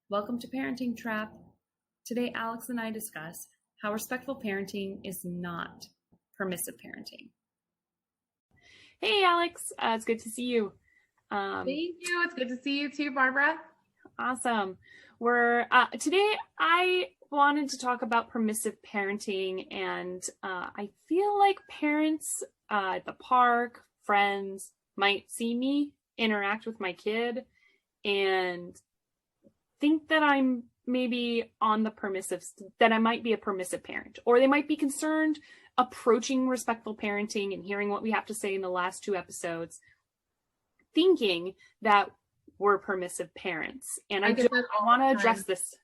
Welcome to Parenting Trap. Today, Alex and I discuss how respectful parenting is not permissive parenting. Hey, Alex. It's good to see you. Thank you. It's good to see you too, Barbara. Awesome. Today I wanted to talk about permissive parenting, and I feel like parents at the park, friends might see me interact with my kid and think that I'm maybe on the that I might be a permissive parent, or they might be concerned approaching respectful parenting and hearing what we have to say in the last 2 episodes, thinking that we're permissive parents. And I want to address this.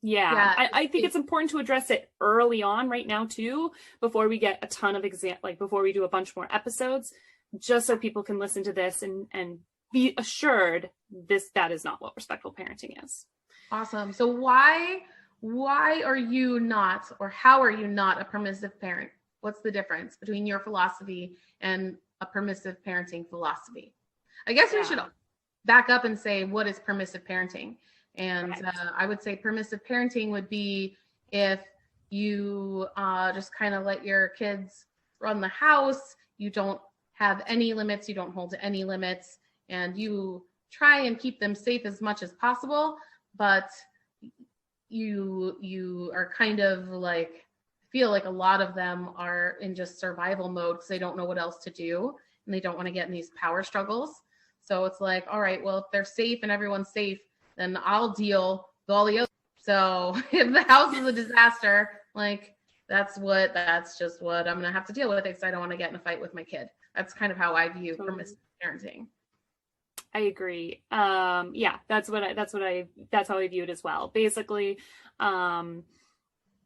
Yeah. I think it's important to address it early on right now too, before we get a ton of before we do a bunch more episodes, just so people can listen to this and be assured that is not what respectful parenting is. Awesome. So why are you not, or how are you not a permissive parent? What's the difference between your philosophy and a permissive parenting philosophy? I guess we should back up and say, what is permissive parenting? And right. I would say permissive parenting would be if you just kind of let your kids run the house, you don't have any limits, you don't hold any limits, and you try and keep them safe as much as possible, but you are kind of like, feel like a lot of them are in just survival mode because they don't know what else to do and they don't want to get in these power struggles. So it's like, all right, well, if they're safe and everyone's safe, then I'll deal with all the other. So if the house is a disaster, like that's just what I'm gonna have to deal with because I don't want to get in a fight with my kid. That's kind of how I view permissive parenting. I agree. That's how I view it as well. Basically,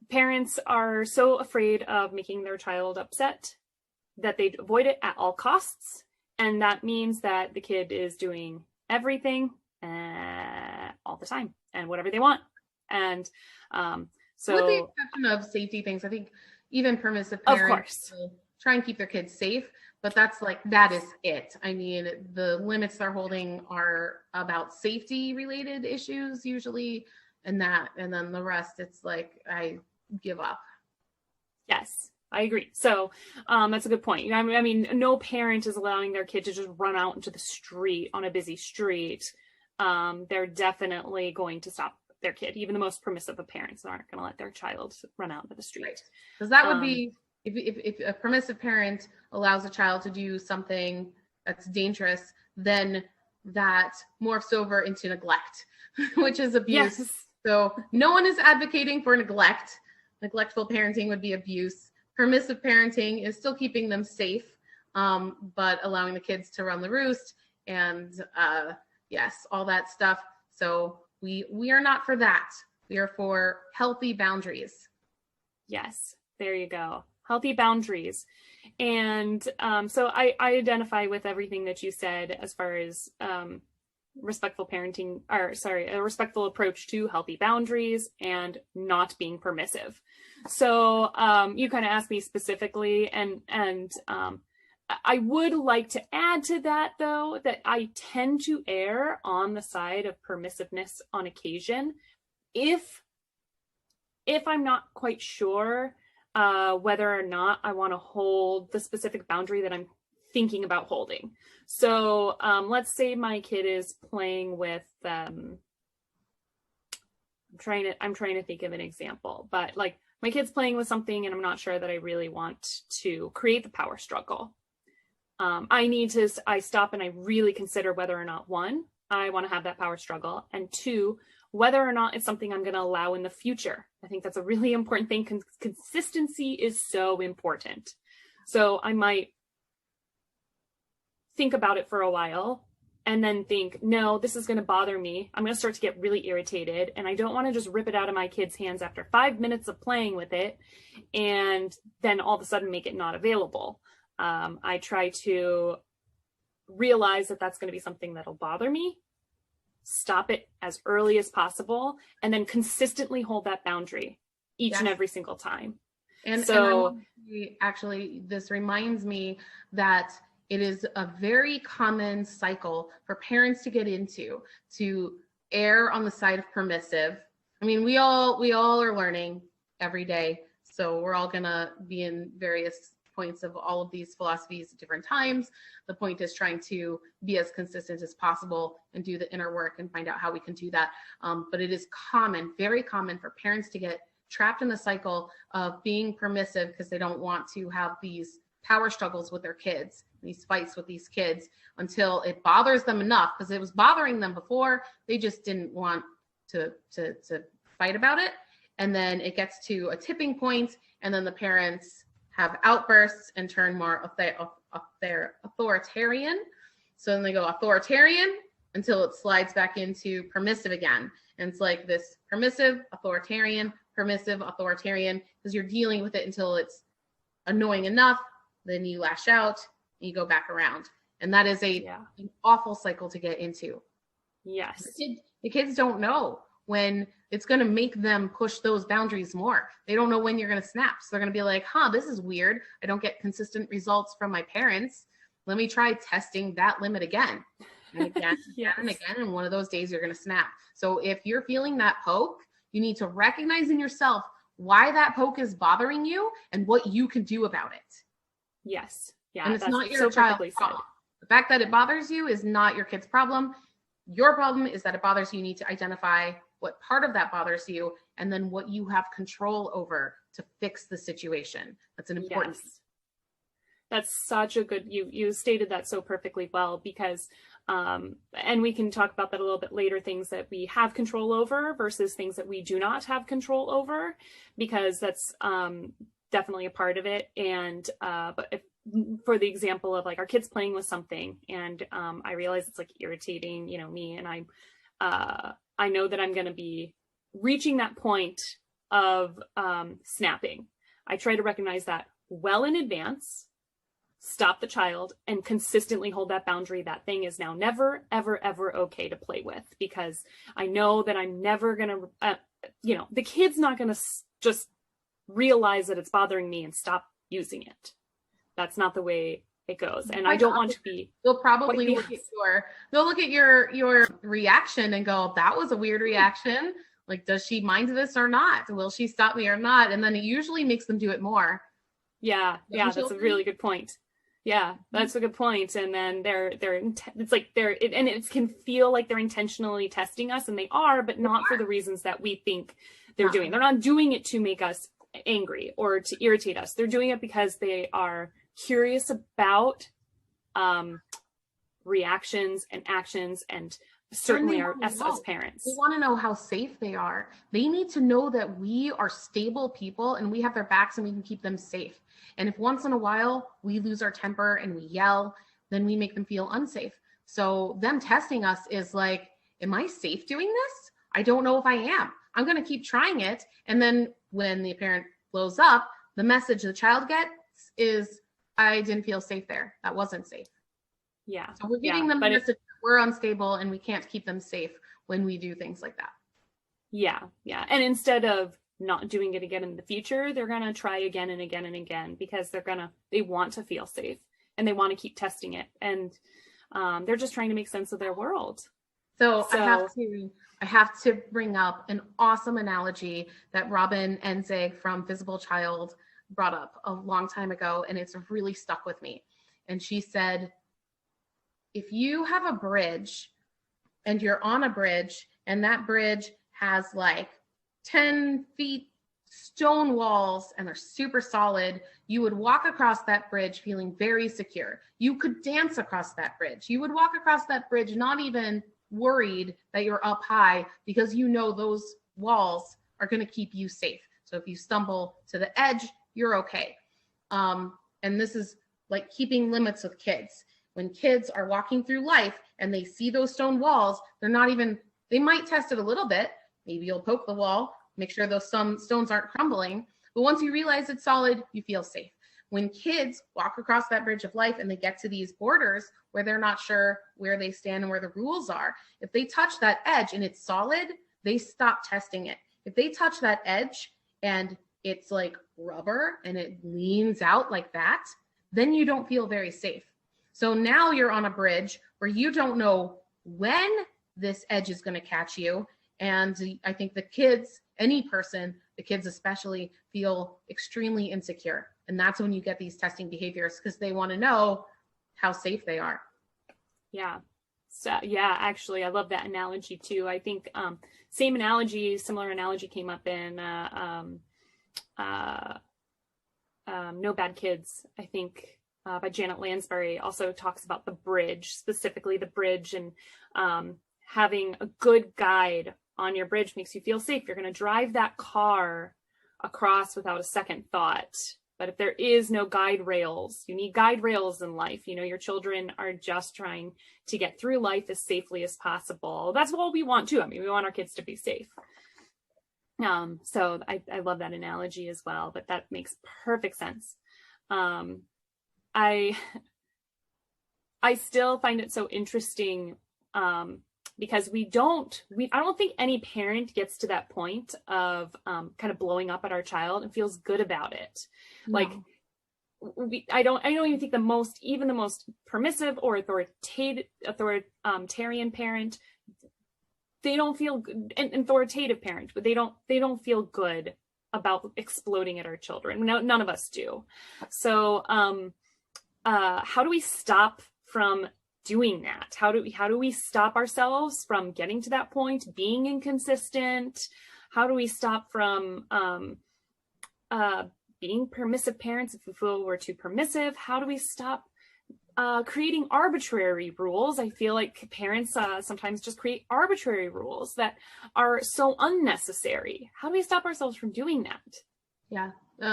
parents are so afraid of making their child upset that they avoid it at all costs. And that means that the kid is doing everything all the time and whatever they want. And so with the exception of safety things, I think even permissive parents will try and keep their kids safe, but that is it. I mean, the limits they're holding are about safety related issues usually, and then the rest, it's like, I give up. Yes, I agree. So that's a good point. I mean, no parent is allowing their kid to just run out into the street on a busy street. They're definitely going to stop their kid. Even the most permissive of parents aren't going to let their child run out into the street. Right. Because that would be, if a permissive parent allows a child to do something that's dangerous, then that morphs over into neglect, which is abuse. Yes. So no one is advocating for neglect. Neglectful parenting would be abuse. Permissive parenting is still keeping them safe, but allowing the kids to run the roost and yes, all that stuff. So we are not for that. We are for healthy boundaries. Yes, there you go. Healthy boundaries. And so I identify with everything that you said as far as respectful parenting, a respectful approach to healthy boundaries and not being permissive. So you kind of asked me specifically, and I would like to add to that, though, that I tend to err on the side of permissiveness on occasion if I'm not quite sure whether or not I want to hold the specific boundary that I'm thinking about holding. So let's say my kid is playing with I'm trying to think of an example, but like my kid's playing with something and I'm not sure that I really want to create the power struggle. I stop and I really consider whether or not, 1, I want to have that power struggle, and 2, whether or not it's something I'm going to allow in the future. I think that's a really important thing. Consistency is so important. So I might think about it for a while and then think, no, this is going to bother me. I'm going to start to get really irritated, and I don't want to just rip it out of my kid's hands after 5 minutes of playing with it and then all of a sudden make it not available. I try to realize that that's going to be something that'll bother me, stop it as early as possible, and then consistently hold that boundary each and every single time. And actually, this reminds me that it is a very common cycle for parents to get into, to err on the side of permissive. I mean, we all are learning every day. So we're all gonna be in various points of all of these philosophies at different times. The point is trying to be as consistent as possible and do the inner work and find out how we can do that. But it is common, very common for parents to get trapped in the cycle of being permissive because they don't want to have these power struggles with their kids, these fights with these kids, until it bothers them enough, because it was bothering them before. They just didn't want to fight about it. And then it gets to a tipping point, and then the parents have outbursts and turn more authoritarian. So then they go authoritarian until it slides back into permissive again. And it's like this permissive, authoritarian, because you're dealing with it until it's annoying enough. Then you lash out and you go back around. And that is an awful cycle to get into. Yes. The kids don't know when it's going to make them push those boundaries more. They don't know when you're going to snap. So they're going to be like, this is weird. I don't get consistent results from my parents. Let me try testing that limit again and again and again. And one of those days you're going to snap. So if you're feeling that poke, you need to recognize in yourself why that poke is bothering you and what you can do about it. Yes. Yeah. And it's not your child's problem. The fact that it bothers you is not your kid's problem. Your problem is that it bothers you. You need to identify what part of that bothers you and then what you have control over to fix the situation. That's an important piece. That's such a good, you stated that so perfectly well, because and we can talk about that a little bit later, things that we have control over versus things that we do not have control over, because that's definitely a part of it. And but if, for the example of like our kids playing with something and I realize it's like irritating, me, and I know that I'm going to be reaching that point of snapping. I try to recognize that well in advance, stop the child, and consistently hold that boundary. That thing is now never, ever, ever okay to play with, because I know that I'm never going to, the kid's not going to just realize that it's bothering me and stop using it. That's not the way it goes. And I don't want to be. They'll probably look at your reaction and go, that was a weird reaction. Like, does she mind this or not? Will she stop me or not? And then it usually makes them do it more. Yeah. Yeah. That's a really good point. Yeah, that's a good point. And then it can feel like they're intentionally testing us, and they are, but not for the reasons that we think they're doing. They're not doing it to make us angry or to irritate us. They're doing it because they are curious about reactions and actions, and certainly us as parents. They want to know how safe they are. They need to know that we are stable people and we have their backs and we can keep them safe. And if once in a while we lose our temper and we yell, then we make them feel unsafe. So them testing us is like, am I safe doing this? I don't know if I am. I'm going to keep trying it. And then when the parent blows up, the message the child gets is, I didn't feel safe there. That wasn't safe. Yeah. So we're giving them the message that we're unstable and we can't keep them safe when we do things like that. Yeah. Yeah. And instead of not doing it again in the future, they're going to try again and again and again, because they want to feel safe and they want to keep testing it. And they're just trying to make sense of their world. So I have to bring up an awesome analogy that Robin Enzig from Visible Child brought up a long time ago, and it's really stuck with me. And she said, if you have a bridge and you're on a bridge and that bridge has like 10 feet stone walls and they're super solid, you would walk across that bridge feeling very secure. You could dance across that bridge. You would walk across that bridge not even worried that you're up high, because you know those walls are going to keep you safe. So if you stumble to the edge, you're okay. And this is like keeping limits with kids. When kids are walking through life and they see those stone walls, they might test it a little bit. Maybe you'll poke the wall, make sure those stones aren't crumbling. But once you realize it's solid, you feel safe. When kids walk across that bridge of life and they get to these borders where they're not sure where they stand and where the rules are, if they touch that edge and it's solid, they stop testing it. If they touch that edge and it's like rubber and it leans out like that, then you don't feel very safe. So now you're on a bridge where you don't know when this edge is going to catch you. And I think the kids, any person, the kids especially, feel extremely insecure. And that's when you get these testing behaviors, because they want to know how safe they are. Yeah. So yeah, actually, I love that analogy too. I think similar analogy came up in No Bad Kids, I think, by Janet Lansbury. Also talks about the bridge, specifically the bridge, and having a good guide on your bridge makes you feel safe. You're going to drive that car across without a second thought. But if there is no guide rails, you need guide rails in life. You know, your children are just trying to get through life as safely as possible. That's what we want too. I mean, we want our kids to be safe. So I love that analogy as well, but that makes perfect sense. I still find it so interesting, because I don't think any parent gets to that point of kind of blowing up at our child and feels good about it. No. Like I don't even think the most permissive or authoritarian parent, they don't feel good, an authoritative parent, but they don't feel good about exploding at our children. No, none of us do. So how do we stop from doing that? How do we stop ourselves from getting to that point, being inconsistent? How do we stop from being permissive parents if we feel we're too permissive? How do we stop creating arbitrary rules? I feel like parents sometimes just create arbitrary rules that are so unnecessary. How do we stop ourselves from doing that? Yeah,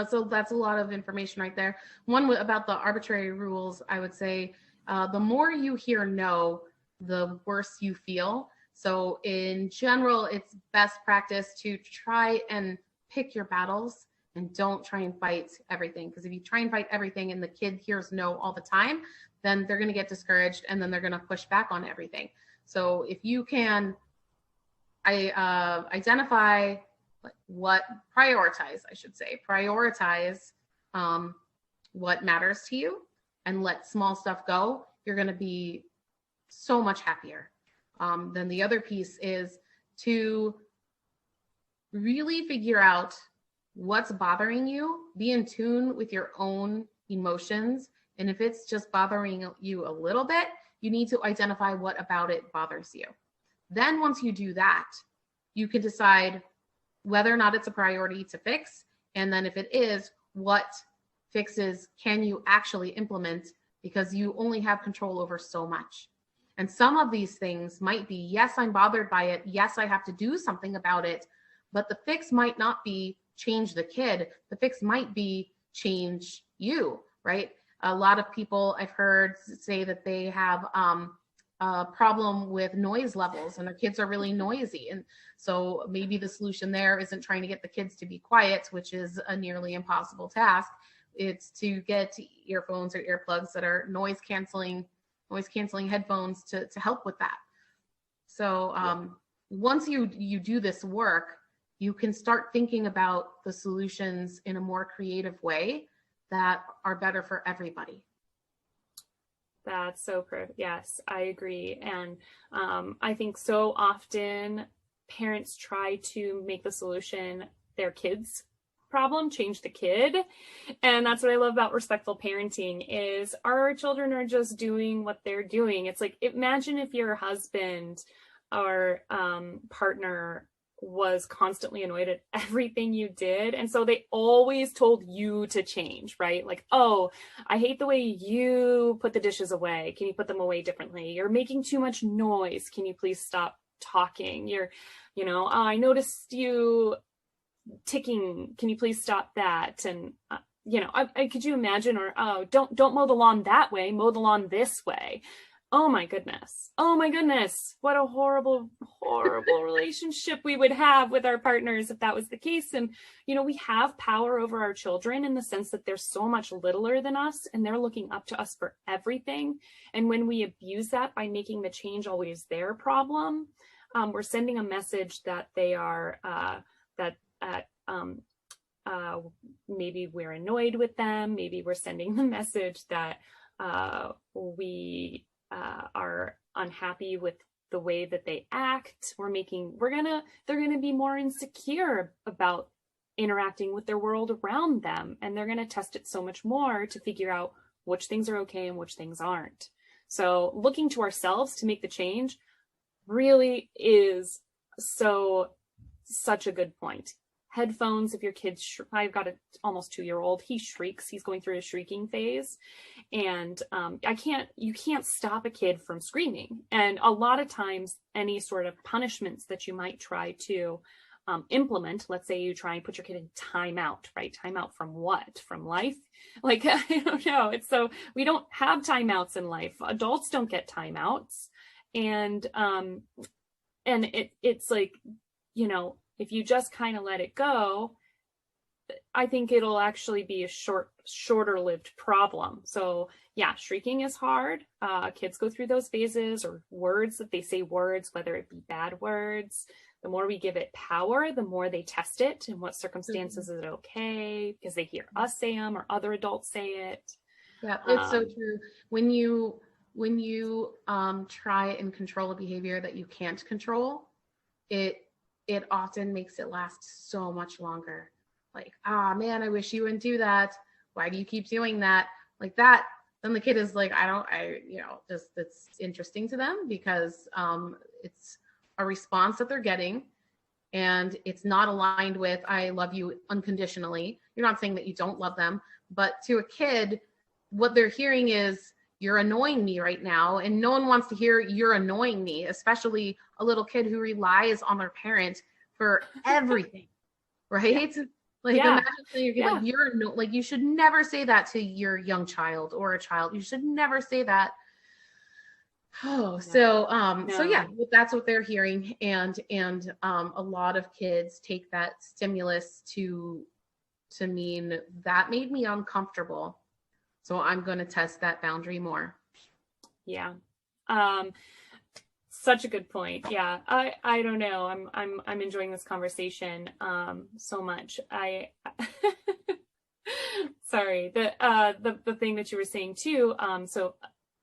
so that's a lot of information right there. One about the arbitrary rules, I would say, the more you hear no, the worse you feel. So in general, it's best practice to try and pick your battles and don't try and fight everything. Because if you try and fight everything and the kid hears no all the time, then they're going to get discouraged and then they're going to push back on everything. So if you can identify prioritize what matters to you and let small stuff go, you're going to be so much happier. Then the other piece is to really figure out what's bothering you, be in tune with your own emotions. And if it's just bothering you a little bit, you need to identify what about it bothers you. Then once you do that, you can decide whether or not it's a priority to fix. And then if it is, what fixes can you actually implement, because you only have control over so much. And some of these things might be, yes, I'm bothered by it. Yes, I have to do something about it. But the fix might not be change the kid. The fix might be change you, right? A lot of people I've heard say that they have a problem with noise levels and their kids are really noisy. And so maybe the solution there isn't trying to get the kids to be quiet, which is a nearly impossible task. It's to get earphones or earplugs that are noise canceling headphones to help with that. So once you do this work, you can start thinking about the solutions in a more creative way that are better for everybody. That's so perfect. Yes, I agree. And I think so often parents try to make the solution their kids' problem, change the kid. And that's what I love about respectful parenting is our children are just doing what they're doing. It's like, imagine if your husband or partner was constantly annoyed at everything you did. And so they always told you to change, right? Like, oh, I hate the way you put the dishes away. Can you put them away differently? You're making too much noise. Can you please stop talking? Oh, I noticed you ticking. Can you please stop that? And, could you imagine, or, oh, don't mow the lawn that way, mow the lawn this way. Oh my goodness. What a horrible, horrible relationship we would have with our partners if that was the case. And, we have power over our children in the sense that they're so much littler than us and they're looking up to us for everything. And when we abuse that by making the change always their problem, we're sending a message that they are, maybe we're annoyed with them. Maybe we're sending the message that we are unhappy with the way that they act. They're gonna be more insecure about interacting with their world around them, and they're gonna test it so much more to figure out which things are okay and which things aren't. So looking to ourselves to make the change really is such a good point. Headphones, if your kid's, I've got an almost 2-year-old, he shrieks, he's going through a shrieking phase. And you can't stop a kid from screaming. And a lot of times, any sort of punishments that you might try to implement, let's say you try and put your kid in timeout, right? Timeout from what? From life? Like, I don't know. It's so, we don't have timeouts in life. Adults don't get timeouts. And it's like, you know, if you just kind of let it go, I think it'll actually be a shorter lived problem. So yeah, shrieking is hard. Kids go through those phases, or words that they say words, whether it be bad words. The more we give it power, the more they test it. In what circumstances is it okay? Because they hear us say them or other adults say it. Yeah, it's so true. When you try and control a behavior that you can't control, it often makes it last so much longer. Like, man, I wish you wouldn't do that. Why do you keep doing that? Like that. Then the kid is like, just, it's interesting to them because it's a response that they're getting, and it's not aligned with, I love you unconditionally. You're not saying that you don't love them, but to a kid, what they're hearing is, you're annoying me right now. And no one wants to hear you're annoying me, especially a little kid who relies on their parent for everything. Right? Yeah. Like, imagine saying your kid, like, you should never say that to your young child or a child. You should never say that. So yeah, that's what they're hearing. And a lot of kids take that stimulus to mean that made me uncomfortable, so I'm going to test that boundary more. Yeah. Such a good point. Yeah. I don't know. I'm enjoying this conversation so much. Sorry. The thing that you were saying too, so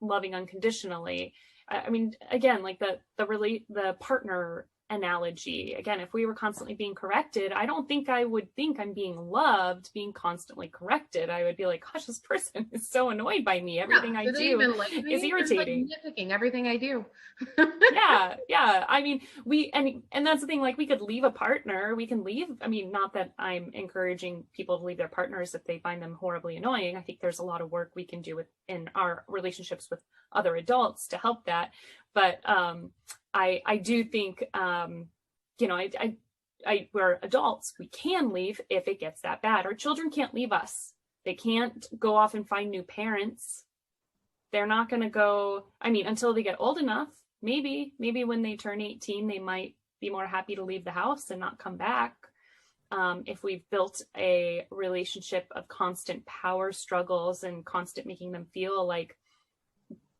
loving unconditionally. I mean, again, like the partner analogy, again, if we were constantly being corrected, I don't think I would think I'm being loved, being constantly corrected. I would be like, gosh, this person is so annoyed by me. Everything I do is irritating. Like nitpicking everything I do. Yeah. I mean, and that's the thing, like, we could leave a partner, we can leave. I mean, not that I'm encouraging people to leave their partners if they find them horribly annoying. I think there's a lot of work we can do in our relationships with other adults to help that. But, I do think, we're adults, we can leave if it gets that bad. Our children can't leave us. They can't go off and find new parents. They're not going to go, I mean, until they get old enough, maybe when they turn 18, they might be more happy to leave the house and not come back. If we've built a relationship of constant power struggles and constant making them feel like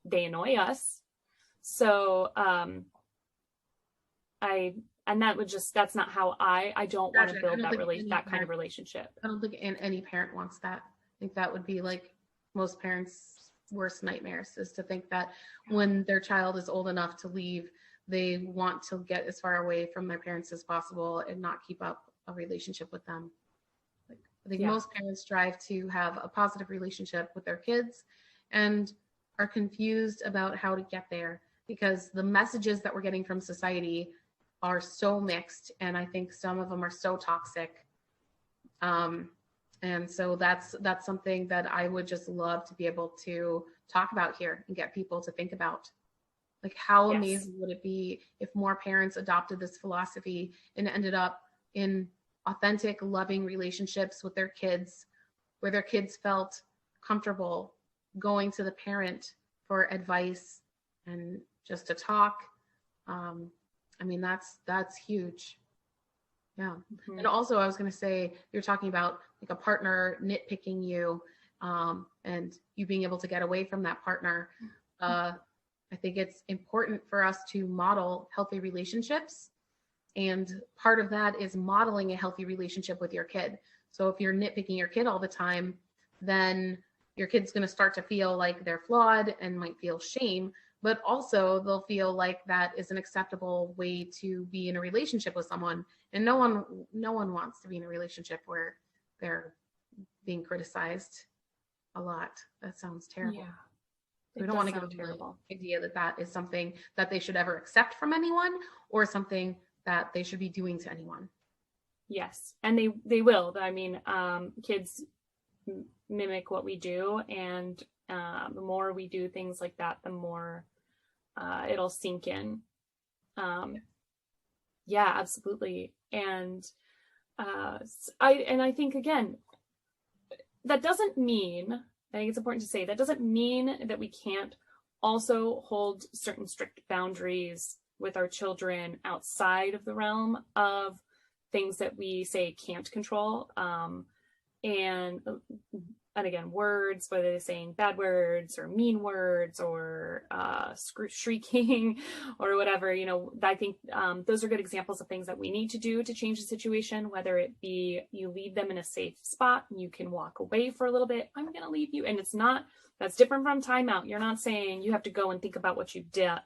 they annoy us. So, that's not how I don't want to build that kind of relationship. I don't think any parent wants that. I think that would be like most parents' worst nightmares, is to think that when their child is old enough to leave, they want to get as far away from their parents as possible and not keep up a relationship with them. Like, I think most parents strive to have a positive relationship with their kids and are confused about how to get there, because the messages that we're getting from society are so mixed, and I think some of them are so toxic. And so that's something that I would just love to be able to talk about here and get people to think about. Like, how amazing would it be if more parents adopted this philosophy and ended up in authentic, loving relationships with their kids, where their kids felt comfortable going to the parent for advice and just to talk. I mean, that's huge. Yeah. Mm-hmm. And also, I was going to say, you're talking about like a partner nitpicking you, and you being able to get away from that partner. I think it's important for us to model healthy relationships. And part of that is modeling a healthy relationship with your kid. So if you're nitpicking your kid all the time, then your kid's going to start to feel like they're flawed and might feel shame. but also they'll feel like that is an acceptable way to be in a relationship with someone. And no one wants to be in a relationship where they're being criticized a lot. That sounds terrible. Yeah. We don't want to give them terrible. the idea that that is something that they should ever accept from anyone, or something that they should be doing to anyone. Yes, and they will. I mean, kids mimic what we do, and the more we do things like that, the more it'll sink in. Yeah, absolutely. And I think, again, that doesn't mean, I think it's important to say, that doesn't mean that we can't also hold certain strict boundaries with our children outside of the realm of things that we say can't control. And again, words, whether they're saying bad words or mean words or shrieking or whatever, I think those are good examples of things that we need to do to change the situation, whether it be you leave them in a safe spot and you can walk away for a little bit. I'm going to leave you. And that's different from timeout. You're not saying you have to go and think about what you've done.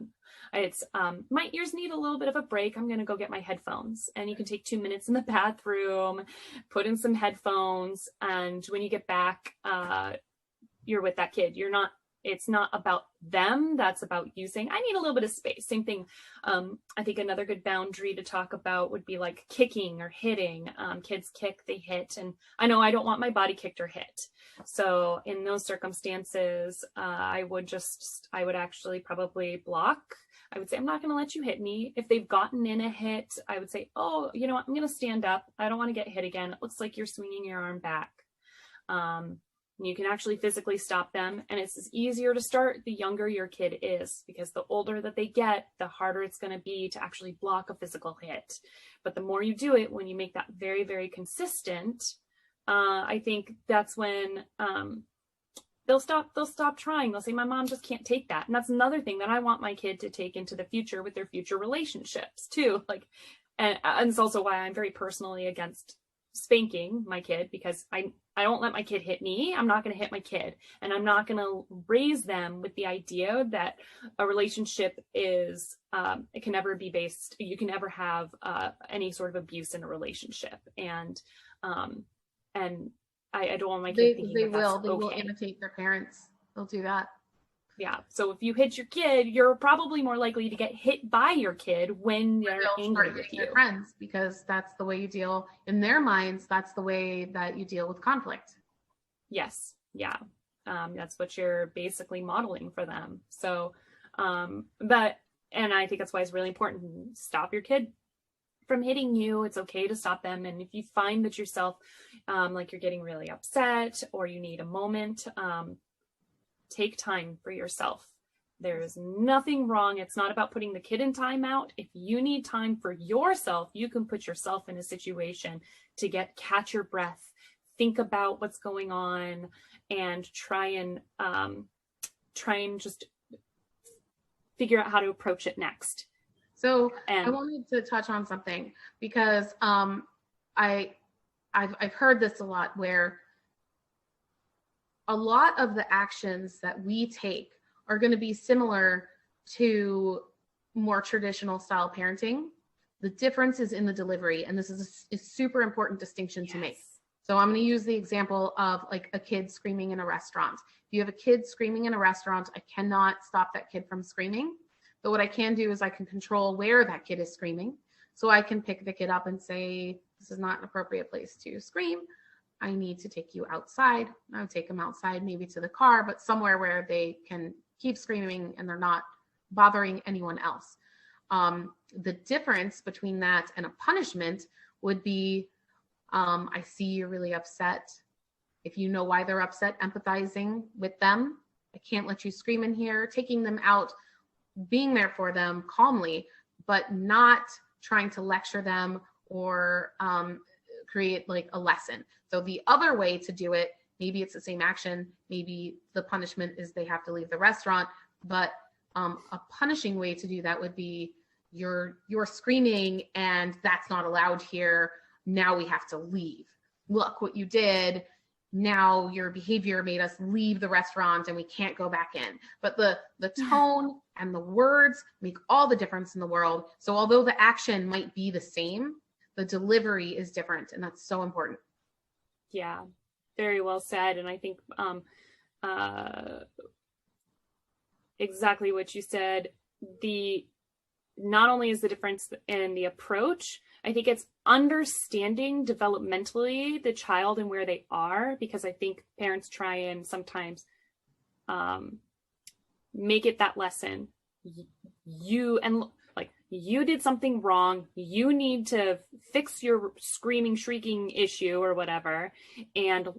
It's my ears need a little bit of a break. I'm going to go get my headphones, and you can take 2 minutes in the bathroom, put in some headphones. And when you get back, you're with that kid. It's not about them. That's about you saying, I need a little bit of space. Same thing. I think another good boundary to talk about would be like kicking or hitting. Kids kick, they hit. And I know I don't want my body kicked or hit. So in those circumstances, I would actually probably block. I would say, I'm not going to let you hit me. If they've gotten in a hit, I would say, oh, you know what? I'm going to stand up. I don't want to get hit again. It looks like you're swinging your arm back. You can actually physically stop them. And it's easier to start the younger your kid is, because the older that they get, the harder it's going to be to actually block a physical hit. But the more you do it, when you make that very, very consistent, I think that's when they'll stop trying. They'll say, my mom just can't take that. And that's another thing that I want my kid to take into the future with their future relationships too. And it's also why I'm very personally against spanking my kid, because I don't let my kid hit me. I'm not going to hit my kid, and I'm not going to raise them with the idea that a relationship is it can never be based. You can never have any sort of abuse in a relationship, and I don't want my kid thinking they that will that's they okay. will imitate their parents. They'll do that. Yeah. So if you hit your kid, you're probably more likely to get hit by your kid when they're angry with you. Their friends, because that's the way you deal in their minds. That's the way that you deal with conflict. Yes. Yeah. That's what you're basically modeling for them. So, and I think that's why it's really important. Stop your kid from hitting you. It's okay to stop them. And if you find that yourself, like you're getting really upset or you need a moment, take time for yourself. There's nothing wrong. It's not about putting the kid in timeout. If you need time for yourself, you can put yourself in a situation to catch your breath, think about what's going on, and try and just figure out how to approach it next. So I wanted to touch on something, because I've heard this a lot, where a lot of the actions that we take are going to be similar to more traditional style parenting. The difference is in the delivery, and this is a super important distinction to make. So I'm going to use the example of like a kid screaming in a restaurant. If you have a kid screaming in a restaurant, I cannot stop that kid from screaming. But what I can do is I can control where that kid is screaming. So I can pick the kid up and say, this is not an appropriate place to scream. I need to take you outside. I would take them outside, maybe to the car, but somewhere where they can keep screaming and they're not bothering anyone else. The difference between that and a punishment would be, I see you're really upset. If you know why they're upset, empathizing with them. I can't let you scream in here, taking them out, being there for them calmly, but not trying to lecture them or create like a lesson. So the other way to do it, maybe it's the same action, maybe the punishment is they have to leave the restaurant, but a punishing way to do that would be you're screaming and that's not allowed here. Now we have to leave. Look what you did. now your behavior made us leave the restaurant and we can't go back in. But the tone and the words make all the difference in the world. So although the action might be the same, the delivery is different, and that's so important. Yeah, very well said. And I think exactly what you said. Not only is the difference in the approach, I think it's understanding developmentally the child and where they are, because I think parents try and sometimes make it that lesson. You did something wrong. You need to fix your screaming, shrieking issue or whatever. And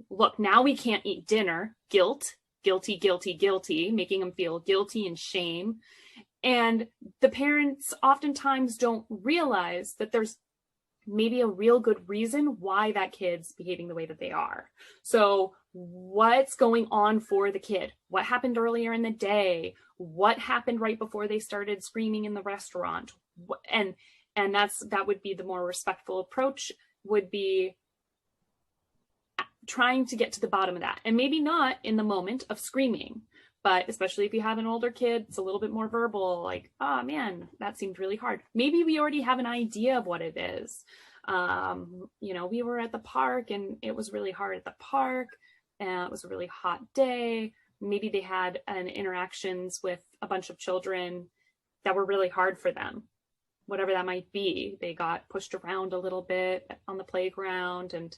look, now we can't eat dinner. Guilty, making them feel guilty and shame. And the parents oftentimes don't realize that there's maybe a real good reason why that kid's behaving the way that they are. So what's going on for the kid? What happened earlier in the day? What happened right before they started screaming in the restaurant? And that would be the more respectful approach, would be trying to get to the bottom of that. And maybe not in the moment of screaming, but especially if you have an older kid, it's a little bit more verbal, like, oh man, that seemed really hard. Maybe we already have an idea of what it is. We were at the park and it was really hard at the park, and it was a really hot day. Maybe they had interactions with a bunch of children that were really hard for them, whatever that might be. They got pushed around a little bit on the playground, and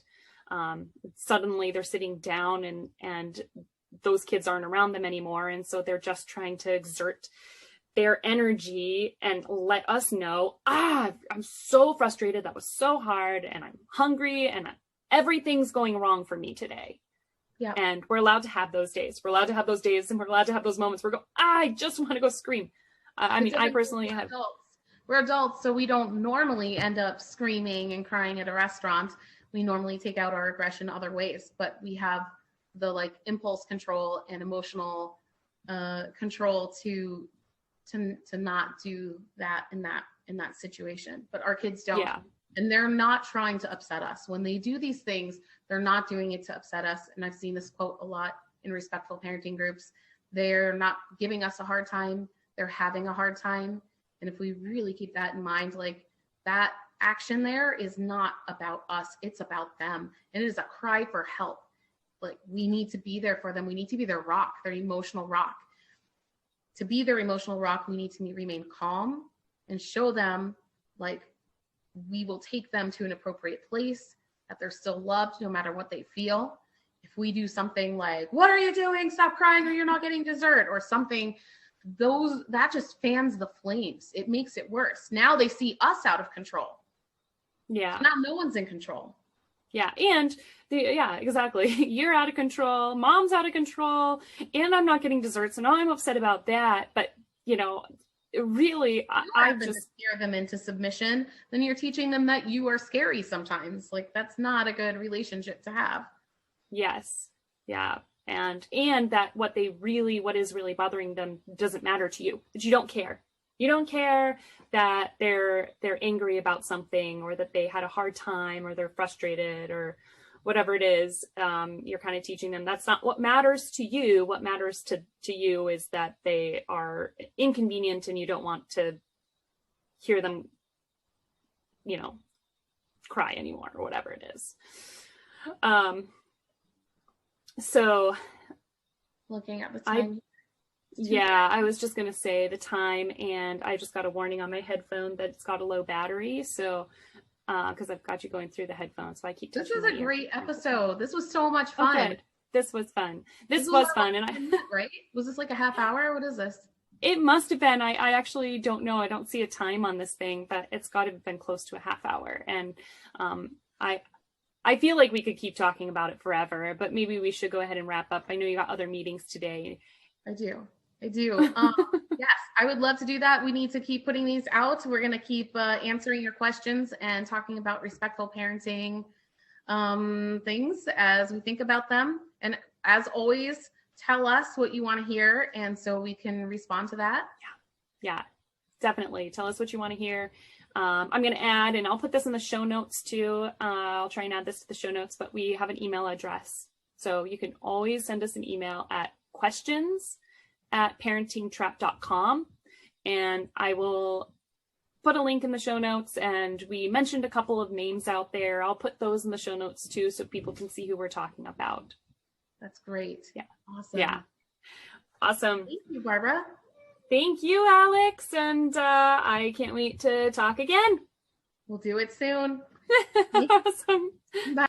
suddenly they're sitting down and those kids aren't around them anymore. And so they're just trying to exert their energy and let us know, I'm so frustrated. That was so hard. And I'm hungry and everything's going wrong for me today. Yeah. And we're allowed to have those days. We're allowed to have those days, and we're allowed to have those moments where we go, I just want to go scream. I personally have. We're adults, so we don't normally end up screaming and crying at a restaurant. We normally take out our aggression other ways, but we have the impulse control and emotional control to not do that in that situation. But our kids don't. Yeah. And they're not trying to upset us. When they do these things, they're not doing it to upset us. And I've seen this quote a lot in respectful parenting groups. They're not giving us a hard time. They're having a hard time. And if we really keep that in mind, that action there is not about us. It's about them. And it is a cry for help. We need to be there for them. We need to be their rock, their emotional rock. To be their emotional rock, we need to remain calm and show them we will take them to an appropriate place, that they're still loved no matter what they feel. If we do something like, what are you doing? Stop crying or you're not getting dessert or something, that just fans the flames. It makes it worse. Now they see us out of control. Yeah. Now no one's in control. Yeah. And exactly. You're out of control. Mom's out of control. And I'm not getting dessert. So now I'm upset about that. But, really, I just scare them into submission. Then you're teaching them that you are scary sometimes. That's not a good relationship to have. Yes. Yeah. And that what is really bothering them doesn't matter to you. That you don't care. You don't care that they're angry about something, or that they had a hard time, or they're frustrated, or whatever it is. You're kind of teaching them that's not what matters to you. What matters to you is that they are inconvenient, and you don't want to hear them, cry anymore, or whatever it is. So looking at the time. I was just going to say the time, and I just got a warning on my headphone that it's got a low battery. So, because I've got you going through the headphones, so I keep touching. This was a great episode. This was so much fun. Okay. This was fun. This was fun. And right? Was this a half hour? What is this? It must have been. I actually don't know. I don't see a time on this thing, but it's got to have been close to a half hour. And I feel like we could keep talking about it forever, but maybe we should go ahead and wrap up. I know you got other meetings today. I do. Yes, I would love to do that. We need to keep putting these out. We're going to keep answering your questions and talking about respectful parenting things as we think about them. And as always, tell us what you want to hear, and so we can respond to that. Yeah, definitely. Tell us what you want to hear. I'm going to add, and I'll put this in the show notes too. I'll try and add this to the show notes, but we have an email address So you can always send us an email at questions@parentingtrap.com, and I will put a link in the show notes. And we mentioned a couple of names out there. I'll put those in the show notes too, so people can see who we're talking about. That's great. Yeah. Awesome. Yeah. Awesome. Thank you, Barbara. Thank you, Alex. And I can't wait to talk again. We'll do it soon. Awesome. Bye.